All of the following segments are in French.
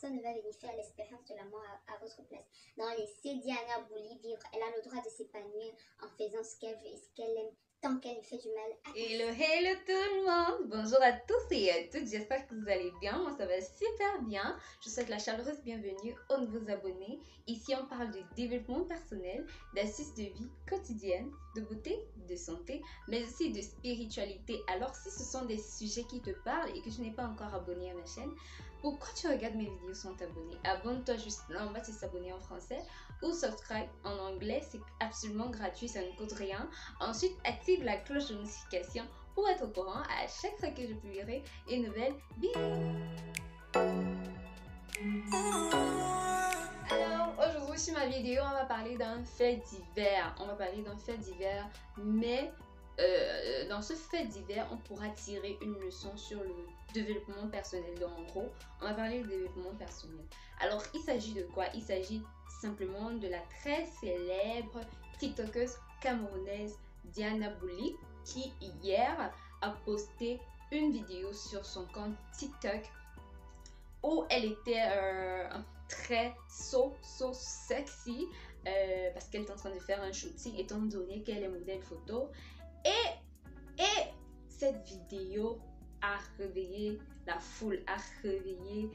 personne ne va venir faire l'expérience de l'amour à votre place. Non, laissez Diana Bouli vivre. Elle a le droit de s'épanouir en faisant ce qu'elle veut et ce qu'elle aime, tant qu'elle ne fait du mal à Hello, hello tout le monde! Bonjour à tous et à toutes, j'espère que vous allez bien. Moi, ça va super bien. Je souhaite la chaleureuse bienvenue aux nouveaux abonnés. Ici, on parle de développement personnel, d'astuces de vie quotidienne, de beauté, de santé, mais aussi de spiritualité. Alors, si ce sont des sujets qui te parlent et que tu n'es pas encore abonné à ma chaîne, pourquoi tu regardes mes vidéos sans t'abonner? Abonne-toi juste là en bas, c'est s'abonner en français ou subscribe en anglais, c'est absolument gratuit, ça ne coûte rien. Ensuite, active la cloche de notification pour être au courant à chaque fois que je publierai une nouvelle vidéo. Alors, aujourd'hui sur ma vidéo, on va parler d'un fait divers. Mais dans ce fait divers, on pourra tirer une leçon sur le développement personnel. Donc, en gros, on va parler de développement personnel. Alors, il s'agit de quoi? Il s'agit simplement de la très célèbre TikTokeuse camerounaise Diana Bouli qui hier a posté une vidéo sur son compte TikTok où elle était très sexy parce qu'elle est en train de faire un shooting étant donné qu'elle est modèle photo et cette vidéo a réveillé la foule, a réveillé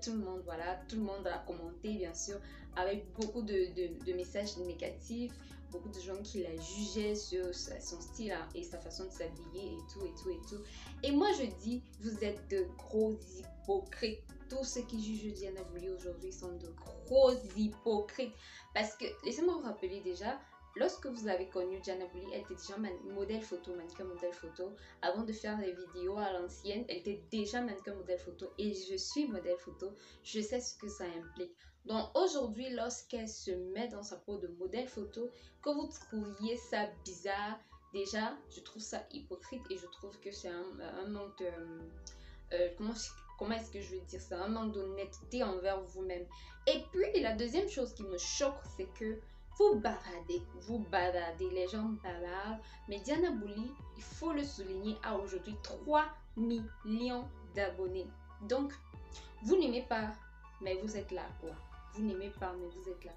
tout le monde, voilà, tout le monde a commenté bien sûr avec beaucoup de messages négatifs, beaucoup de gens qui la jugeaient sur son style et sa façon de s'habiller et tout. Et moi je dis, vous êtes de gros hypocrites. Tous ceux qui jugent Diana Bouli aujourd'hui sont de gros hypocrites. Parce que, laissez-moi vous rappeler déjà, lorsque vous avez connu Diana Bouli, elle était déjà modèle photo, mannequin modèle photo. Avant de faire des vidéos à l'ancienne, elle était déjà mannequin modèle photo. Et je suis modèle photo, je sais ce que ça implique. Donc aujourd'hui, lorsqu'elle se met dans sa peau de modèle photo, que vous trouviez ça bizarre, déjà, je trouve ça hypocrite et je trouve que c'est un manque de... comment est-ce que je veux dire ça? Un manque d'honnêteté envers vous-même. Et puis, la deuxième chose qui me choque, c'est que vous bavardez, les gens bavardent. Mais Diana Bouli, il faut le souligner, a aujourd'hui 3 millions d'abonnés. Donc, vous n'aimez pas, mais vous êtes là, quoi. Vous n'aimez pas, mais vous êtes là.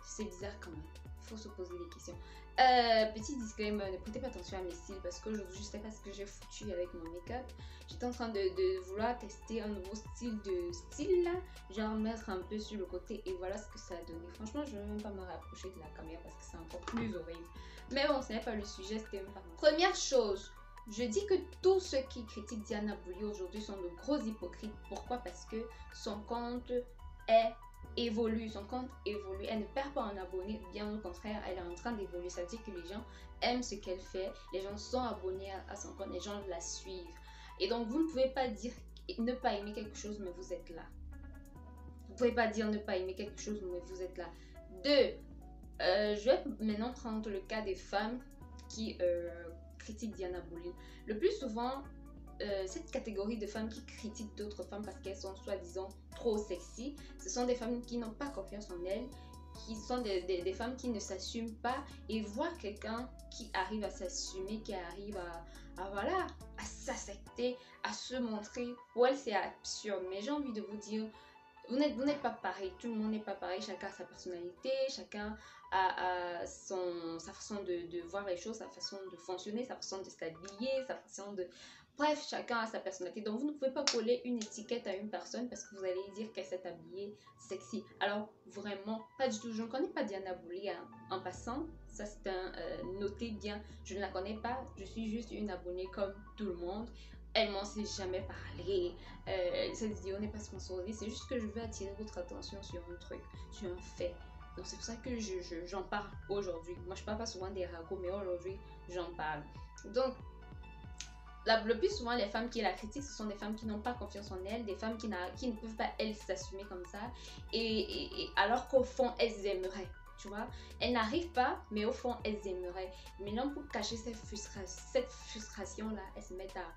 C'est bizarre quand même. Il faut se poser des questions. Petit disclaimer, ne prêtez pas attention à mes styles parce qu'aujourd'hui, je sais pas ce que j'ai foutu avec mon make-up. J'étais en train de vouloir tester un nouveau style là, genre mettre un peu sur le côté et voilà ce que ça a donné. Franchement, je ne vais même pas me rapprocher de la caméra parce que c'est encore plus horrible. Mais bon, ce n'est pas le sujet, c'était même pas... Première chose, je dis que tous ceux qui critiquent Diana Bouli aujourd'hui sont de gros hypocrites. Pourquoi? Parce que son compte évolue, son compte évolue, elle ne perd pas en abonnés, bien au contraire, elle est en train d'évoluer. Ça veut dire que les gens aiment ce qu'elle fait, les gens sont abonnés à son compte, les gens la suivent. Et donc vous ne pouvez pas dire ne pas aimer quelque chose, mais vous êtes là. Vous ne pouvez pas dire ne pas aimer quelque chose, mais vous êtes là. Je vais maintenant prendre le cas des femmes qui critiquent Diana Bouli. Le plus souvent, cette catégorie de femmes qui critiquent d'autres femmes parce qu'elles sont soi-disant trop sexy, ce sont des femmes qui n'ont pas confiance en elles, qui sont des femmes qui ne s'assument pas, et voir quelqu'un qui arrive à s'assumer, qui arrive voilà, à s'accepter, à se montrer, pour elle c'est absurde. Mais j'ai envie de vous dire, vous n'êtes pas pareil, tout le monde n'est pas pareil, chacun a sa personnalité, chacun a sa façon de voir les choses, sa façon de fonctionner, sa façon de s'habiller, sa façon de... Bref, chacun a sa personnalité. Donc, vous ne pouvez pas coller une étiquette à une personne parce que vous allez dire qu'elle s'est habillée sexy. Alors, vraiment, pas du tout. Je ne connais pas Diana Bouli hein, en passant. Ça, c'est un notez bien. Je ne la connais pas. Je suis juste une abonnée comme tout le monde. Elle m'en sait jamais parlé. Cette vidéo n'est pas sponsorisée. C'est juste que je veux attirer votre attention sur un truc, sur un fait. Donc, c'est pour ça que j'en parle aujourd'hui. Moi, je parle pas souvent des ragots, mais aujourd'hui, j'en parle. Donc, le plus souvent, les femmes qui la critiquent, ce sont des femmes qui n'ont pas confiance en elles, des femmes qui ne peuvent pas, elles, s'assumer comme ça, et alors qu'au fond, elles aimeraient, tu vois. Elles n'arrivent pas, mais au fond, elles aimeraient. Maintenant, pour cacher cette frustration-là, elles se mettent à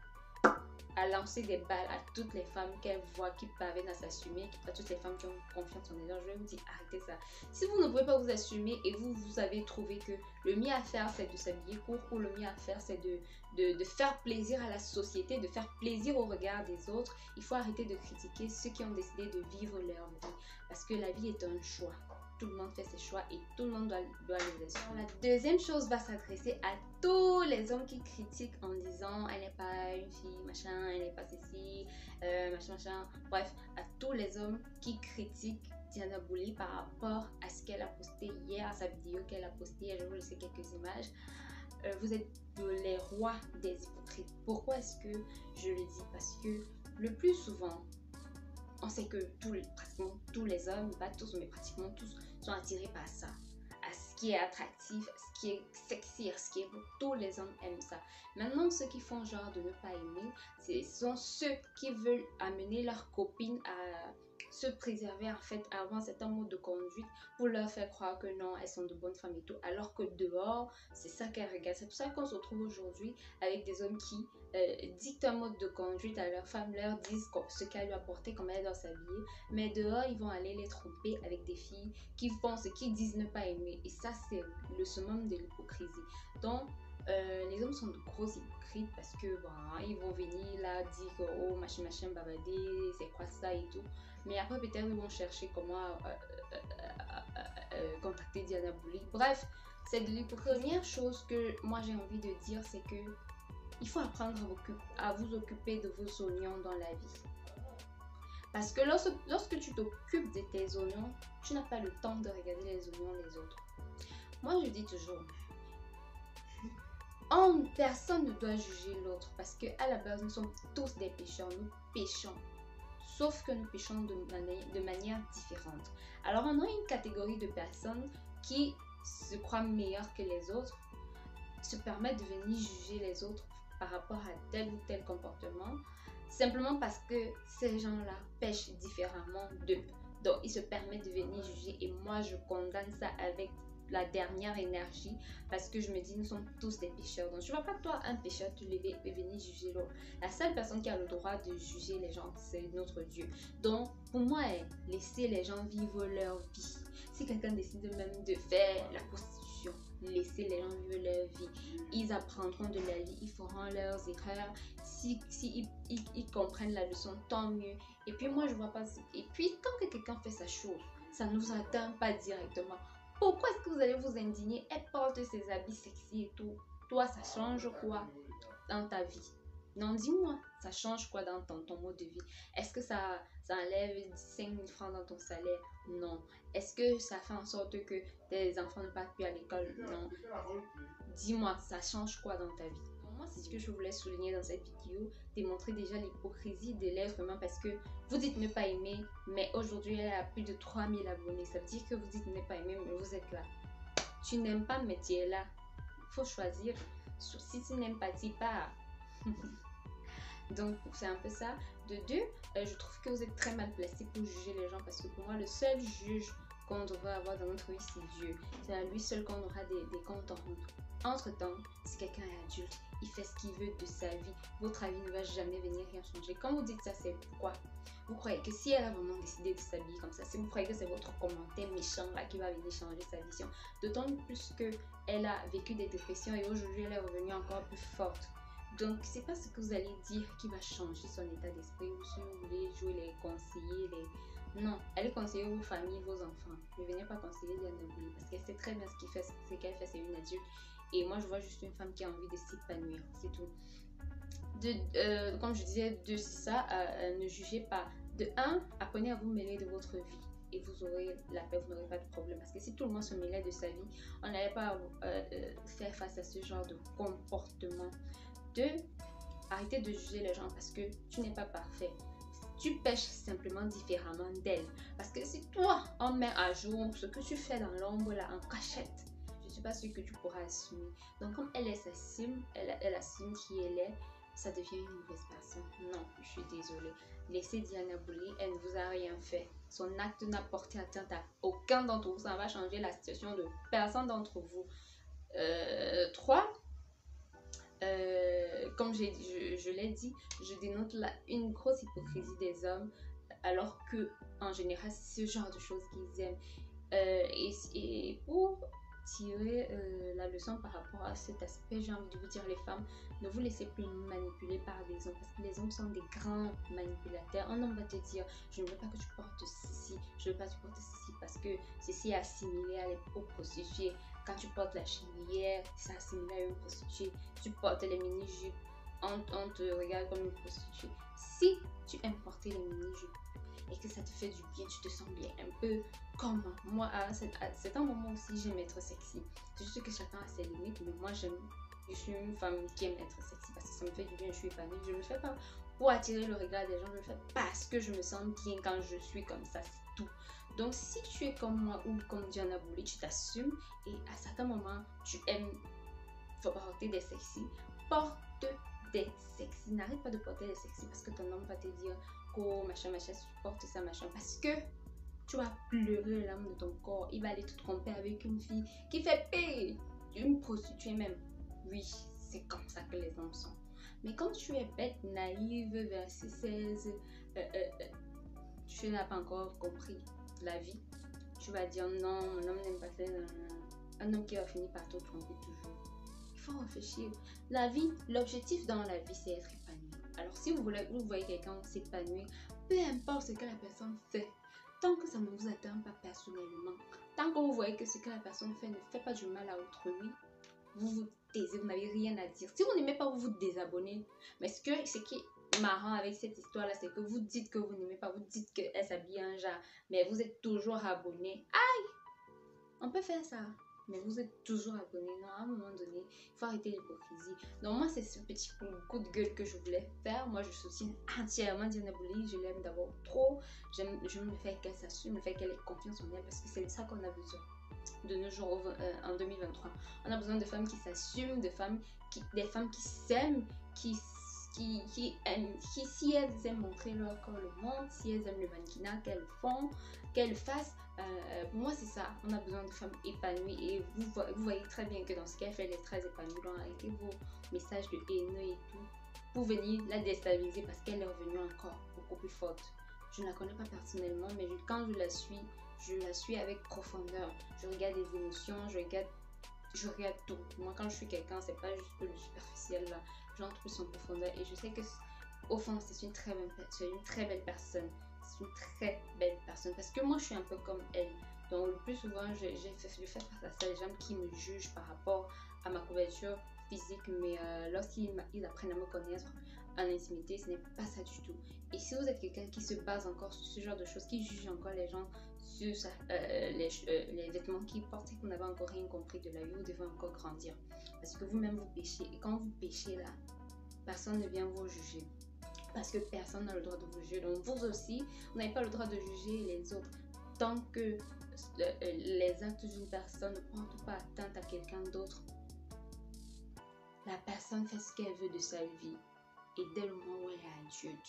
à lancer des balles à toutes les femmes qu'elle voit qui parviennent à s'assumer, à toutes les femmes qui ont confiance en elles. Je vais vous dire, arrêtez ça. Si vous ne pouvez pas vous assumer et vous avez trouvé que le mieux à faire c'est de s'habiller court, ou le mieux à faire c'est de faire plaisir à la société, de faire plaisir au regard des autres, il faut arrêter de critiquer ceux qui ont décidé de vivre leur vie. Parce que la vie est un choix. Tout le monde fait ses choix et tout le monde doit les assumer. La deuxième chose va s'adresser à tous les hommes qui critiquent en disant elle n'est pas une fille, machin, elle n'est pas ceci, machin. Bref, à tous les hommes qui critiquent Diana Bouli par rapport à ce qu'elle a posté hier, à sa vidéo qu'elle a postée, je vais vous laisser quelques images. Vous êtes les rois des hypocrites. Pourquoi est-ce que je le dis? Parce que le plus souvent, on sait que pratiquement tous les hommes, pas tous, mais pratiquement tous, sont attirés par ça. À ce qui est attractif, à ce qui est sexy, à ce qui est beau. Tous les hommes aiment ça. Maintenant, ceux qui font genre de ne pas aimer, ce sont ceux qui veulent amener leurs copines à se préserver, en fait, à avoir un certain mode de conduite pour leur faire croire que non, elles sont de bonnes femmes et tout. Alors que dehors, c'est ça qu'elles regardent. C'est pour ça qu'on se retrouve aujourd'hui avec des hommes qui dictent un mode de conduite à leur femme, leur disent ce qu'elle lui a porté, comment elle doit s'habiller, mais dehors ils vont aller les tromper avec des filles qui font ce qu'ils disent ne pas aimer, et ça c'est le summum de l'hypocrisie. Donc les hommes sont de gros hypocrites parce que bon, ils vont venir là dire oh machin babadé, c'est quoi ça et tout, mais après peut-être ils vont chercher comment contacter Diana Bouli. Bref, c'est de l'hypocrisie. Première chose que moi j'ai envie de dire, c'est que il faut apprendre à vous occuper de vos oignons dans la vie. Parce que lorsque tu t'occupes de tes oignons, tu n'as pas le temps de regarder les oignons des autres. Moi, je dis toujours, personne ne doit juger l'autre parce qu'à la base, nous sommes tous des pécheurs. Nous péchons. Sauf que nous péchons de manière différente. Alors, on a une catégorie de personnes qui se croient meilleures que les autres, se permettent de venir juger les autres par rapport à tel ou tel comportement, simplement parce que ces gens-là pêchent différemment d'eux. Donc, ils se permettent de venir juger et moi, je condamne ça avec la dernière énergie parce que je me dis, nous sommes tous des pécheurs. Donc, je ne vois pas toi, un pécheur, te lever et venir juger l'autre. La seule personne qui a le droit de juger les gens, c'est notre Dieu. Donc, pour moi, laissez les gens vivre leur vie. Si quelqu'un décide même de faire la prostitution, laissez les gens vivre leur vie. Ils apprendront de la vie, ils feront leurs erreurs. Si ils comprennent la leçon, tant mieux. Et puis moi, je vois pas. Et puis, tant que quelqu'un fait sa chose, ça ne nous atteint pas directement. Pourquoi est-ce que vous allez vous indigner? Elle porte ses habits sexy et tout. Toi, ça change quoi dans ta vie? Non, dis-moi, ça change quoi dans ton mode de vie? Est-ce que ça enlève 5 000 francs dans ton salaire? Non. Est-ce que ça fait en sorte que tes enfants ne partent plus à l'école? Non. Dis-moi, ça change quoi dans ta vie? Moi, c'est ce que je voulais souligner dans cette vidéo, démontrer déjà l'hypocrisie de l'être humain parce que vous dites ne pas aimer, mais aujourd'hui, elle a plus de 3000 abonnés. Ça veut dire que vous dites ne pas aimer, mais vous êtes là. Tu n'aimes pas, mais tu es là. Il faut choisir. Si tu n'aimes pas, tu pars. Donc, c'est un peu ça. De deux, je trouve que vous êtes très mal placé pour juger les gens parce que pour moi, le seul juge qu'on devrait avoir dans notre vie, c'est Dieu. C'est à lui seul qu'on aura des comptes en rendre. Entre-temps, si quelqu'un est adulte, il fait ce qu'il veut de sa vie. Votre avis ne va jamais venir rien changer. Quand vous dites ça, c'est pourquoi? Vous croyez que si elle a vraiment décidé de s'habiller comme ça, vous croyez que c'est votre commentaire méchant là qui va venir changer sa vision? D'autant plus qu'elle a vécu des dépressions et aujourd'hui, elle est revenue encore plus forte. Donc, c'est pas ce que vous allez dire qui va changer son état d'esprit ou si vous voulez jouer les conseillers, Non, allez conseiller vos familles, vos enfants. Ne venez pas conseiller Diana Bouli parce qu'elle sait très bien ce qu'elle fait, c'est une adulte. Et moi, je vois juste une femme qui a envie de s'épanouir, c'est tout. Comme je disais, c'est ça, ne jugez pas. De 1, apprenez à vous mêler de votre vie et vous aurez la paix, vous n'aurez pas de problème. Parce que si tout le monde se mêlait de sa vie, on n'allait pas faire face à ce genre de comportement. 2, arrêtez de juger les gens parce que tu n'es pas parfait. Tu pêches simplement différemment d'elle. Parce que si toi, on met à jour ce que tu fais dans l'ombre là, en cachette, je ne suis pas sûre que tu pourras assumer. Donc comme elle s'assume, elle assume qui elle est, ça devient une mauvaise personne. Non, je suis désolée. Laissez Diana Bouli, elle ne vous a rien fait. Son acte n'a porté atteinte à aucun d'entre vous. Ça va changer la situation de personne d'entre vous. 3, comme je l'ai dit, je dénote une grosse hypocrisie des hommes, alors que en général, c'est ce genre de choses qu'ils aiment. Et pour tirer la leçon par rapport à cet aspect, j'ai envie de vous dire, les femmes, ne vous laissez plus manipuler par les hommes, parce que les hommes sont des grands manipulateurs. Un homme va te dire, je ne veux pas que tu portes ceci, je ne veux pas que tu portes ceci, parce que ceci est assimilé aux prostituées. Quand tu portes la chevalière, c'est assimilé à une prostituée. Tu portes les mini-jupes, on te regarde comme une prostituée. Si tu aimes porter les mini-jupes et que ça te fait du bien, tu te sens bien, un peu comme moi, c'est un moment aussi, j'aime être sexy. C'est juste que chacun a ses limites, mais moi, je suis une femme qui aime être sexy parce que ça me fait du bien, je suis épanouie. Je ne le fais pas pour attirer le regard des gens, je le fais parce que je me sens bien quand je suis comme ça, c'est tout. Donc, si tu es comme moi ou comme Diana Bouli, tu t'assumes et à certains moments, tu aimes porter des sexy, porte des sexy. N'arrête pas de porter des sexy parce que ton homme va te dire, oh, machin, machin, si tu portes ça, machin, parce que tu vas pleurer l'âme de ton corps. Il va aller te tromper avec une fille qui fait payer une prostituée même. Oui, c'est comme ça que les hommes sont. Mais quand tu es bête, naïve, verset 16, tu n'as pas encore compris la vie, tu vas dire non, mon homme n'aime pas ça, un homme qui va finir par te tromper toujours. Il faut réfléchir. La vie, l'objectif dans la vie, c'est être épanoui. Alors si vous voyez quelqu'un s'épanouir, peu importe ce que la personne fait, tant que ça ne vous atteint pas personnellement, tant que vous voyez que ce que la personne fait ne fait pas du mal à autrui, vous vous taisez, vous n'avez rien à dire. Si vous n'aimez pas, vous vous désabonnez. Mais ce qui est marrant avec cette histoire-là, c'est que vous dites que vous n'aimez pas, vous dites qu'elle s'habille en genre, mais vous êtes toujours abonné. Aïe! On peut faire ça, mais vous êtes toujours abonné. Non, à un moment donné, il faut arrêter l'hypocrisie. Donc moi, c'est ce petit coup de gueule que je voulais faire. Moi, je soutiens entièrement Diana Bouli. Je l'aime d'abord trop. J'aime le fait qu'elle s'assume, le fait qu'elle ait confiance en elle, parce que c'est ça qu'on a besoin de nos jours en 2023. On a besoin de femmes qui s'assument, des femmes qui s'aiment, qui aiment, si elles aiment montrer leur corps au monde, si elles aiment le mannequinat, qu'elles le fassent. Pour moi, c'est ça. On a besoin de femmes épanouies et vous voyez très bien que dans ce qu'elle fait, elle est très épanouie. Donc, arrêtez vos messages de haineux et tout pour venir la déstabiliser parce qu'elle est revenue encore beaucoup plus forte. Je ne la connais pas personnellement, mais quand je la suis avec profondeur. Je regarde les émotions, je regarde tout. Moi, quand je suis quelqu'un, c'est pas juste le superficiel là. J'entre plus en profondeur et je sais que au fond, c'est une très belle personne. C'est une très belle personne parce que moi, je suis un peu comme elle. Donc, le plus souvent, je fais face à ça, les gens qui me jugent par rapport à ma couverture physique, mais lorsqu'ils apprennent à me connaître en intimité, ce n'est pas ça du tout. Et si vous êtes quelqu'un qui se base encore sur ce genre de choses, qui juge encore les gens sur les vêtements qu'ils portent et que vous n'avez encore rien compris de la vie, vous devez encore grandir. Parce que vous-même vous péchez. Et quand vous péchez là, personne ne vient vous juger. Parce que personne n'a le droit de vous juger. Donc vous aussi, vous n'avez pas le droit de juger les autres. Tant que les actes d'une personne ne portent pas atteinte à quelqu'un d'autre, la personne fait ce qu'elle veut de sa vie. Et dès le moment où elle est adulte.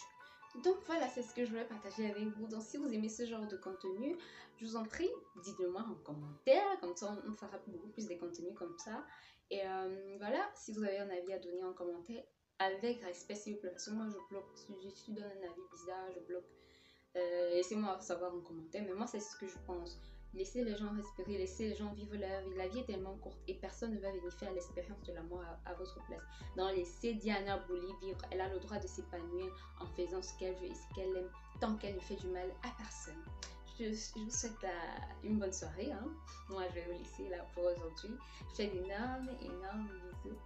Donc voilà, c'est ce que je voulais partager avec vous. Donc si vous aimez ce genre de contenu, je vous en prie, dites-le-moi en commentaire. Comme ça, on fera beaucoup plus de contenus comme ça. Et voilà, si vous avez un avis à donner en commentaire, avec respect s'il vous plaît. Parce que moi, je bloque. Si tu donnes un avis bizarre, je bloque. Laissez-moi savoir en commentaire. Mais moi, c'est ce que je pense. Laissez les gens respirer, laissez les gens vivre leur vie. La vie est tellement courte et personne ne va venir faire l'expérience de la mort à votre place. Donc laissez Diana Bouli vivre. Elle a le droit de s'épanouir en faisant ce qu'elle veut et ce qu'elle aime, tant qu'elle ne fait du mal à personne. Je vous souhaite une bonne soirée. Moi, je vais vous laisser là pour aujourd'hui. Je fais d'énormes bisous.